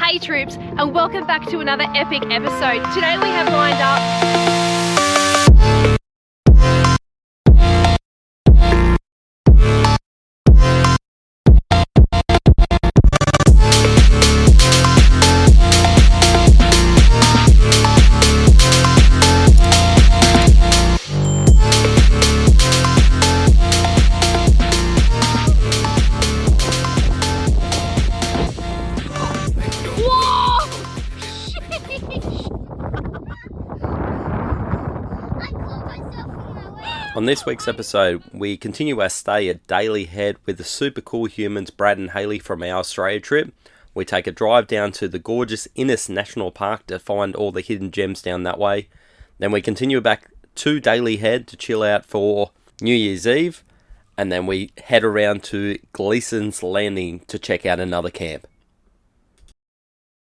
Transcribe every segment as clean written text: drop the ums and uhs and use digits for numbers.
Hey troops, and welcome back to another epic episode. Today we have lined up On this week's episode, we continue our stay at Daly Head with the super cool humans Brad and Hayley from our Australia trip. We take a drive down to the gorgeous Innes National Park to find all the hidden gems down that way. Then we continue back to Daly Head to chill out for New Year's Eve. And then we head around to Gleason's Landing to check out another camp.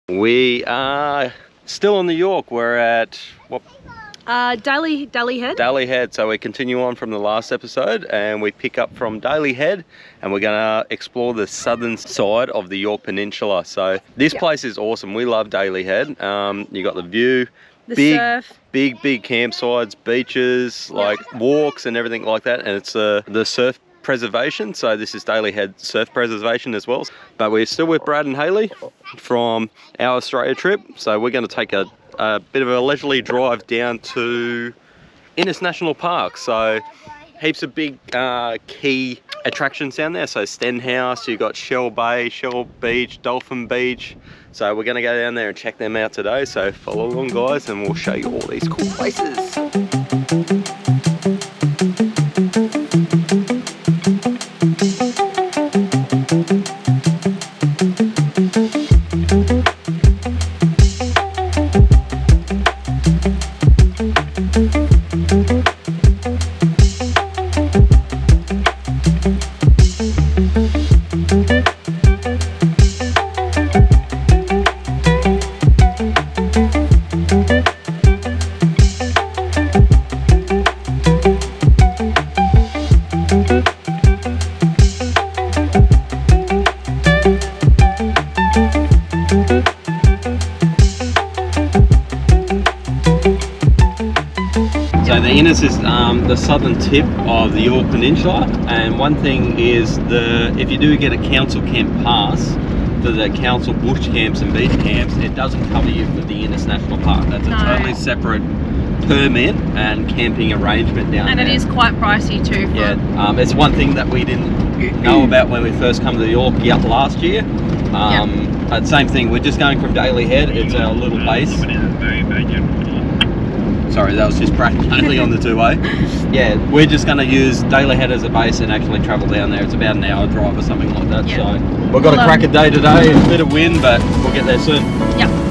We are still in New York. We're at Daly Head. Daly Head. So we continue on from the last episode and we pick up from Daly Head and we're going to explore the southern side of the Yorke Peninsula. So this place is awesome. We love Daly Head. You got the view, Surf. big campsites, beaches, like walks and everything like that. And it's the surf preservation. So this is Daly Head surf preservation as well. But we're still with Brad and Hayley from our Australia trip. So we're going to take a bit of a leisurely drive down to Innes National Park. So heaps of big key attractions down there. So Stenhouse, you've got Shell Bay, Shell Beach, Dolphin Beach. So we're going to go down there and check them out today. So follow along guys and we'll show you all these cool places. So the Innes is the southern tip of the Yorke Peninsula, and one thing is if you do get a council camp pass for the council bush camps and beach camps, it doesn't cover you for the Innes National Park. That's a totally separate permit and camping arrangement down there. And it is quite pricey too. It's one thing that we didn't know about when we first come to York last year. Same thing, we're just going from Daly Head. It's our little base. Sorry, that was just Brad and Hayley on the two-way. Yeah, we're just going to use Daly Head as a base and actually travel down there. It's about an hour drive or something like that. So we've got a cracker day today. It's a bit of wind, but we'll get there soon. Yep.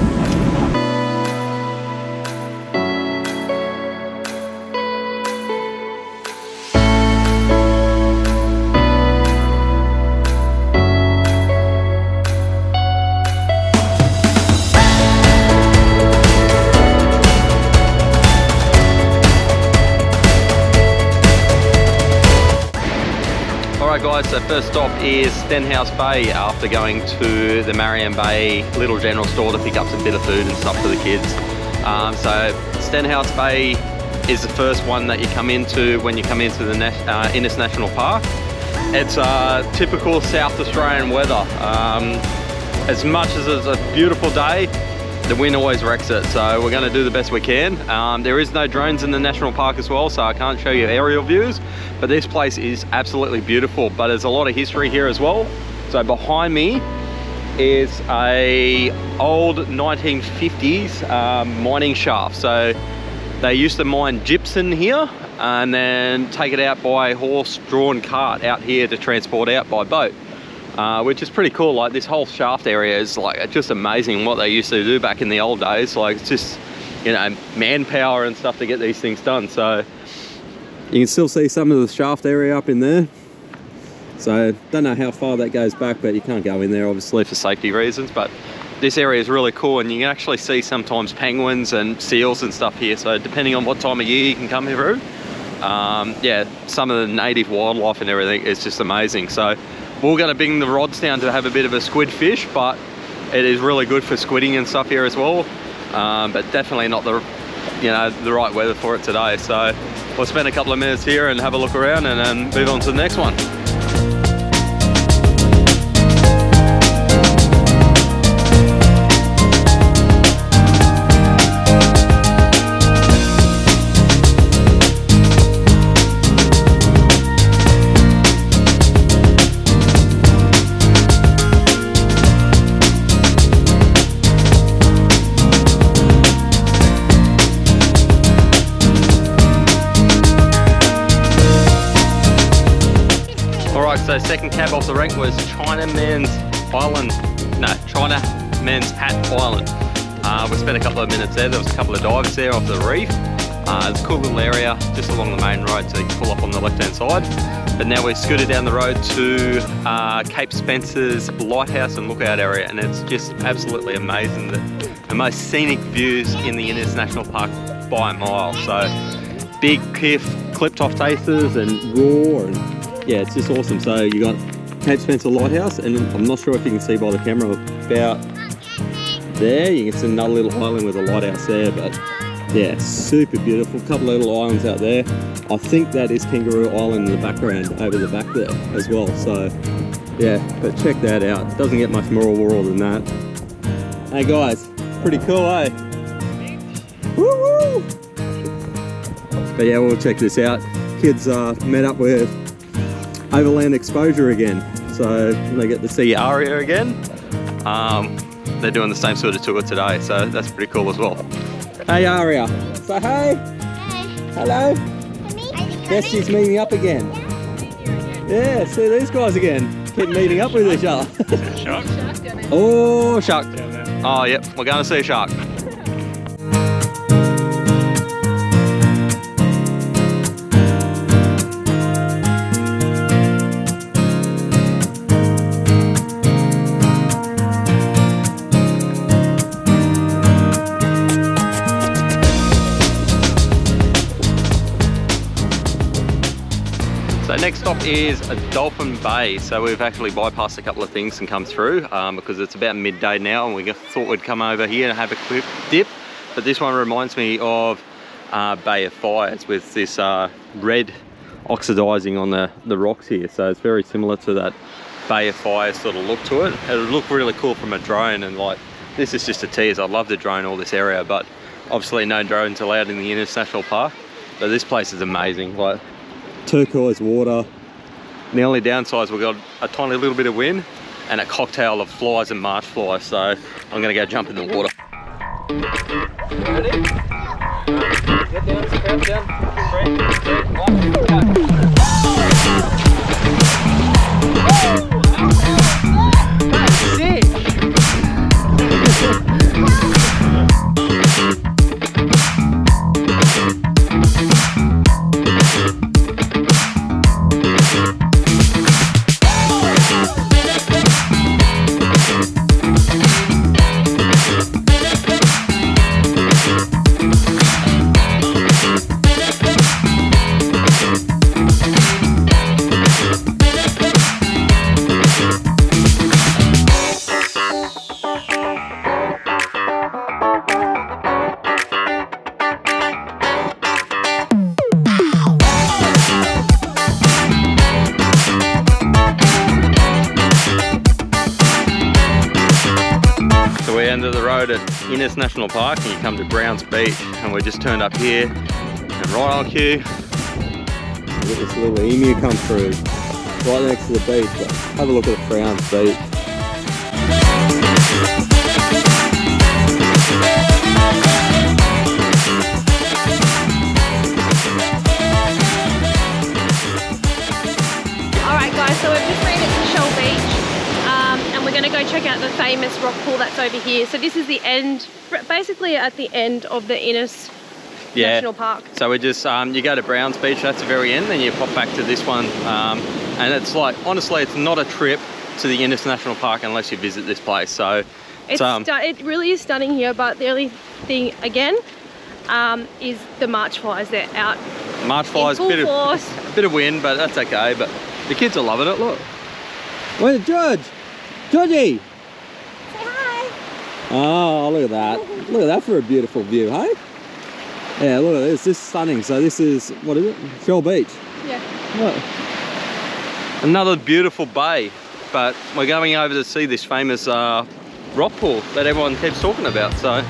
Guys, so first stop is Stenhouse Bay after going to the Marion Bay Little General Store to pick up some bit of food and stuff for the kids. So Stenhouse Bay is the first one that you come into when you come into the Innes National Park. It's typical South Australian weather. As much as it's a beautiful day, the wind always wrecks it, so we're going to do the best we can. There is no drones in the national park as well, so I can't show you aerial views, but this place is absolutely beautiful. But there's a lot of history here as well. So behind me is a old 1950s mining shaft. So they used to mine gypsum here and then take it out by horse-drawn cart out here to transport out by boat. Which is pretty cool. Like this whole shaft area is like just amazing what they used to do back in the old days. Like it's just, you know, manpower and stuff to get these things done. So you can still see some of the shaft area up in there. So don't know how far that goes back, but you can't go in there obviously for safety reasons. But this area is really cool, and you can actually see sometimes penguins and seals and stuff here. So depending on what time of year you can come through, yeah, some of the native wildlife and everything is just amazing. So we're going to bring the rods down to have a bit of a squid fish, but It is really good for squidding and stuff here as well, but definitely not the right weather for it today. So we'll spend a couple of minutes here and have a look around and then move on to the next one. So second cab off the rank was Chinaman's Hat Island. We spent a couple of minutes there. There was a couple of dives there off the reef. It's a cool little area just along the main road, so you can pull up on the left hand side. But now we're scooted down the road to Cape Spencer's lighthouse and lookout area, and it's just absolutely amazing. The most scenic views in the Innes National Park by a mile. So big cliff top faces and roar, and yeah, it's just awesome. So you got Cape Spencer Lighthouse, and I'm not sure if you can see by the camera about there, you can see another little island with a lighthouse there, but yeah, super beautiful. Couple of little islands out there. I think that is Kangaroo Island in the background over the back there as well. So yeah, but check that out. It doesn't get much more rural than that. Hey guys, pretty cool, eh? Woo woo! But yeah, we'll check this out. Kids met up with Overland Exposure again, so they get to see Aria again. They're doing the same sort of tour today, so that's pretty cool as well. Hey Aria, say hey. Hey. Hello. Bessie's meeting up again. Yeah, see these guys again. Keep meeting up with each other. Shark? Oh, shark. Oh, yep, we're going to see a shark. So next stop is Dolphin Bay. So we've actually bypassed a couple of things and come through because it's about midday now, and we thought we'd come over here and have a quick dip. But this one reminds me of Bay of Fires with this red oxidizing on the rocks here. So it's very similar to that Bay of Fires sort of look to it. It would look really cool from a drone, and like this is just a tease. I'd love to drone all this area, but obviously no drones allowed in the Innes National Park. But this place is amazing. Like, turquoise water. The only downside is we've got a tiny little bit of wind and a cocktail of flies and marsh flies, so I'm going to go jump in the water. Ready? Get down, step down. 3, 2, 1, go. That's sick! End of the road at Innes National Park, and you come to Browns Beach, and we just turned up here and right on cue look at this little emu come through right next to the beach. But have a look at Browns Beach. Alright guys, so we've just made it to Shoal Beach. And we're going to go check out the famous rock pool that's over here. So this is the end, basically at the end of the Innes National Park. So we just, you go to Browns Beach, that's the very end, then you pop back to this one. And it's like, honestly, it's not a trip to the Innes National Park unless you visit this place. So it really is stunning here, but the only thing, again, is the March flies. They're out. March flies, a bit of wind, but that's okay. But the kids are loving it, look. Where's George? Georgie! Say hi! Oh, look at that. Look at that for a beautiful view, hey? Yeah, look at this. This is stunning. So this is, what is it? Shell Beach. Yeah. What? Another beautiful bay, but we're going over to see this famous rock pool that everyone keeps talking about. So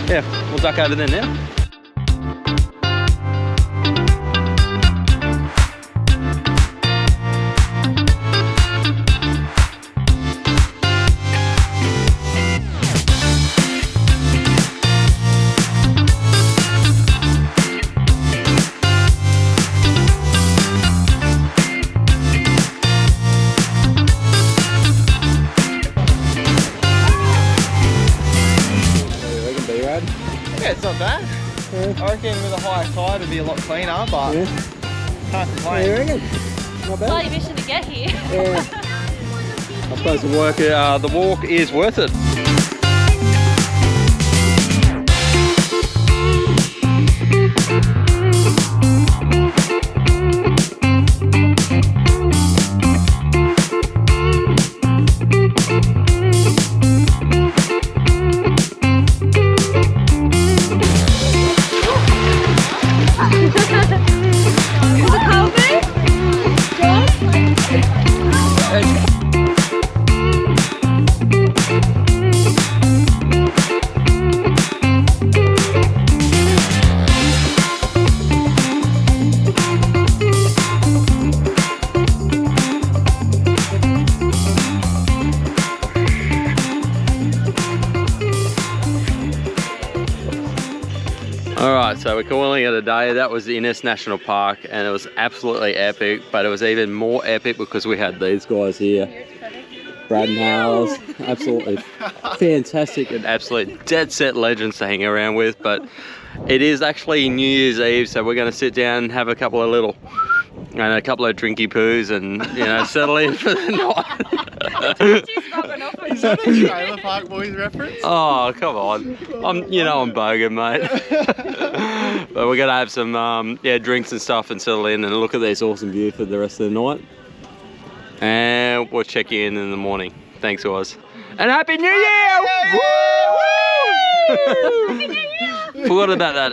yeah, we'll duck over there now. Yeah, it's not bad. Yeah. I reckon with a higher tide it'd be a lot cleaner, but can't complain. You reckon? Not bad. Bloody mission to get here. Yeah. I suppose the walk is worth it. Alright, so we're calling it a day. That was the Innes National Park and it was absolutely epic, but it was even more epic because we had these guys here. Brad and Hayley, absolutely fantastic and absolute dead set legends to hang around with, but it is actually New Year's Eve, so we're going to sit down and have a couple of drinky poos and, you know, settle in for the night. Is that a Trailer Park Boys reference? Oh, come on. I'm bogan, mate. But we're gonna have some drinks and stuff and settle in and look at this awesome view for the rest of the night. And we'll check you in the morning. Thanks, guys. And Happy New Year! Woo! Happy New Year! Forgot about that.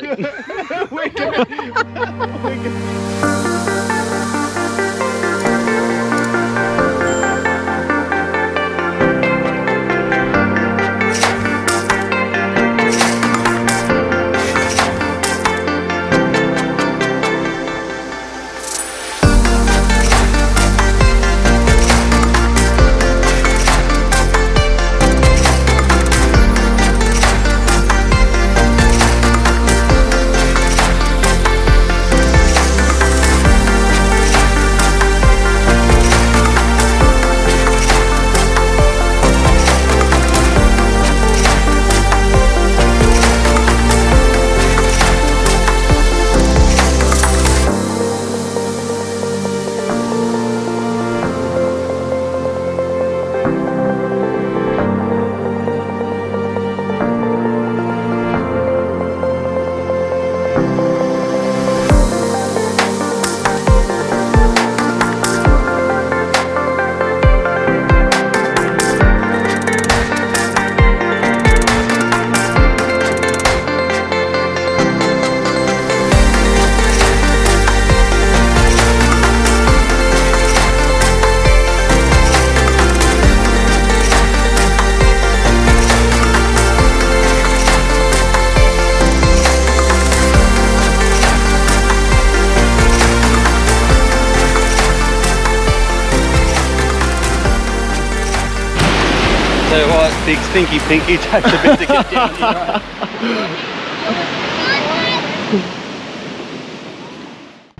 Big stinky pinky takes a bit to get down here.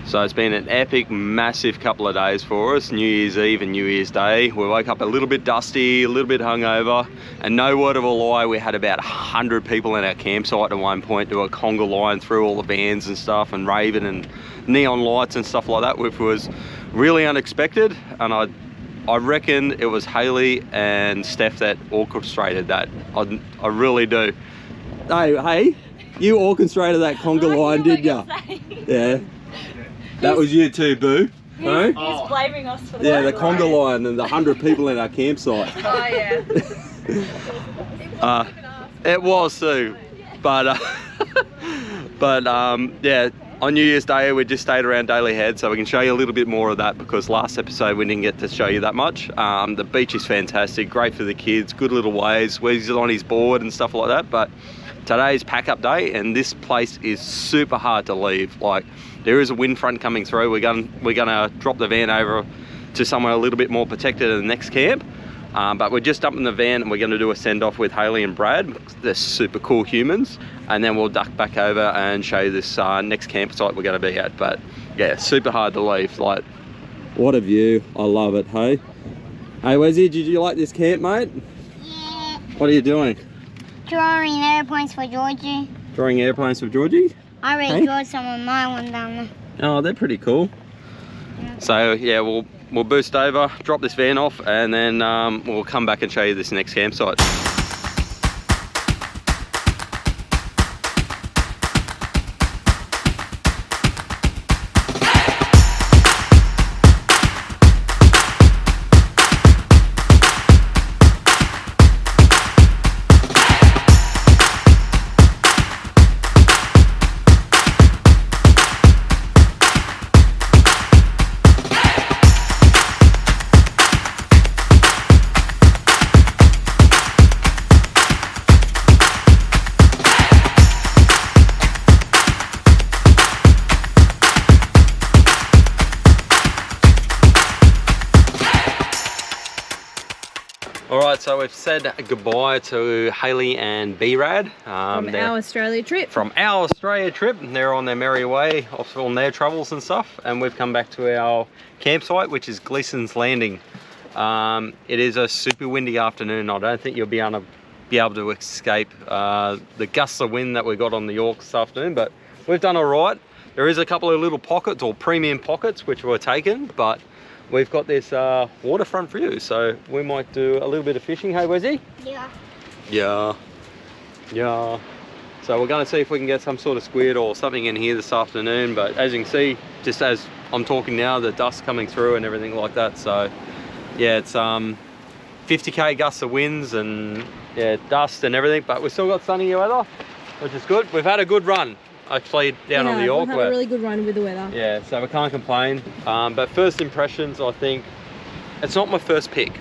So it's been an epic, massive couple of days for us, New Year's Eve and New Year's Day. We woke up a little bit dusty, a little bit hungover, and no word of a lie, we had about 100 people in our campsite at one point, do a conga line through all the vans and stuff, and raving and neon lights and stuff like that, which was really unexpected. And I reckon it was Hayley and Steph that orchestrated that. I really do. Hey, you orchestrated that conga line, did ya? Yeah. That was you too, boo. He's blaming us for that. Yeah, the conga line and the 100 people in our campsite. Oh yeah. It was too, but yeah, on New Year's Day we just stayed around Daly Head, so we can show you a little bit more of that, because last episode we didn't get to show you that much. The beach is fantastic, great for the kids, good little waves, where he's on his board and stuff like that. But today's pack up day, and this place is super hard to leave. Like, there is a wind front coming through. We're gonna drop the van over to somewhere a little bit more protected in the next camp. But we're just dumping the van and we're going to do a send-off with Hayley and Brad. They're super cool humans, and then we'll duck back over and show you this next campsite we're going to be at. But yeah, super hard to leave. Like, what a view. I love it. Hey Wesley, did you like this camp, mate? Yeah. What are you doing? Drawing airplanes for Georgie. Drawing airplanes for Georgie? I already drew some of my one down there. Oh, they're pretty cool. Yeah. So yeah, we'll boost over, drop this van off, and then we'll come back and show you this next campsite. Alright, so we've said goodbye to Hayley and B-Rad. From our Australia trip. From our Australia trip. They're on their merry way, off on their travels and stuff. And we've come back to our campsite, which is Gleason's Landing. It is a super windy afternoon. I don't think you'll be able to escape the gusts of wind that we got on the Yorke this afternoon, but we've done alright. There is a couple of little pockets, or premium pockets, which were taken, but we've got this waterfront view, so we might do a little bit of fishing. Hey, Wesy? Yeah. Yeah. Yeah. So we're going to see if we can get some sort of squid or something in here this afternoon, but as you can see, just as I'm talking now, the dust coming through and everything like that. So yeah, it's 50k gusts of winds and yeah, dust and everything, but we've still got sunny weather, which is good. We've had a good run actually down on the Yorke. We've had a really good run with the weather. Yeah, so we can't complain. But first impressions, I think it's not my first pick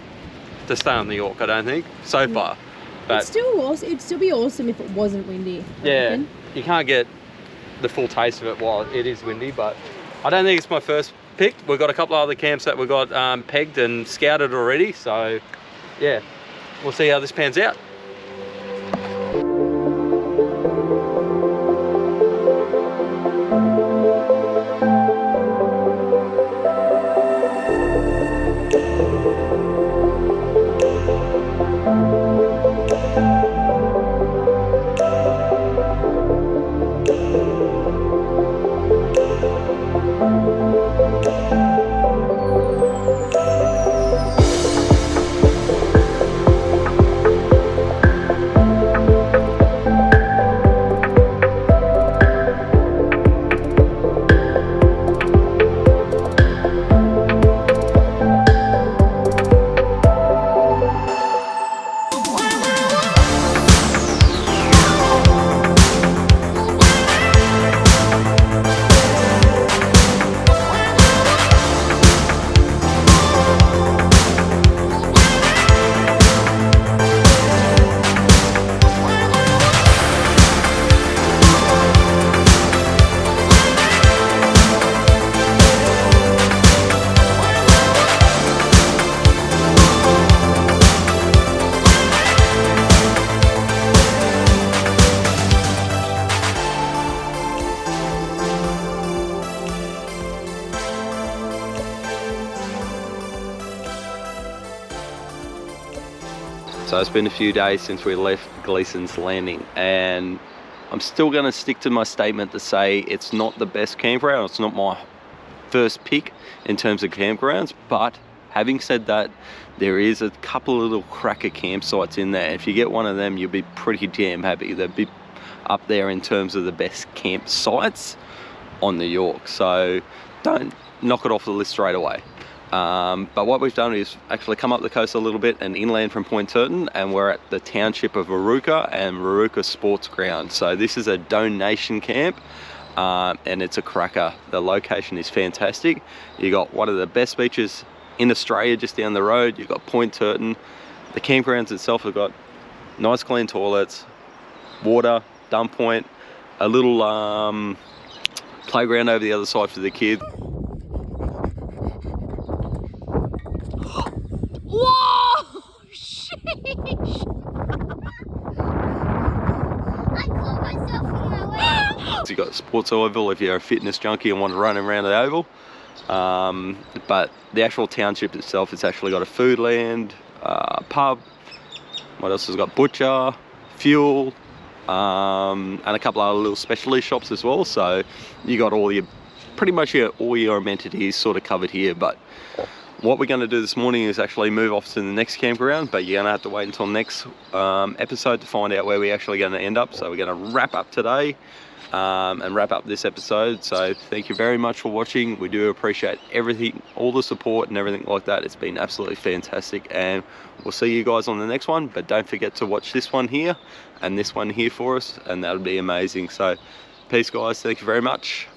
to stay on the Yorke, I don't think, so far. But It'd still be awesome if it wasn't windy. Yeah, you can't get the full taste of it while it is windy, but I don't think it's my first pick. We've got a couple of other camps that we've got pegged and scouted already, so yeah, we'll see how this pans out. So it's been a few days since we left Gleason's Landing, and I'm still going to stick to my statement to say it's not the best campground. It's not my first pick in terms of campgrounds, but having said that, there is a couple of little cracker campsites in there. If you get one of them, you'll be pretty damn happy. They'll be up there in terms of the best campsites on the Yorke, so don't knock it off the list straight away. But what we've done is actually come up the coast a little bit and inland from Point Turton, and we're at the township of Ruruka and Ruruka Sports Ground. So this is a donation camp, and it's a cracker. The location is fantastic. You got one of the best beaches in Australia just down the road. You've got Point Turton. The campgrounds itself have got nice clean toilets, water, dump point, a little playground over the other side for the kids. Whoa! Sheesh! I caught myself in my way. So you've got the sports oval if you're a fitness junkie and want to run around the oval. But the actual township itself, it's actually got a food land, pub, what else has got, butcher, fuel, and a couple of other little specialty shops as well. So you got all your, pretty much all your amenities sort of covered here. But what we're going to do this morning is actually move off to the next campground, but you're going to have to wait until next episode to find out where we're actually going to end up. So we're going to wrap up today and wrap up this episode. So thank you very much for watching. We do appreciate everything, all the support and everything like that. It's been absolutely fantastic, and we'll see you guys on the next one. But don't forget to watch this one here and this one here for us, and that'll be amazing. So peace guys, thank you very much.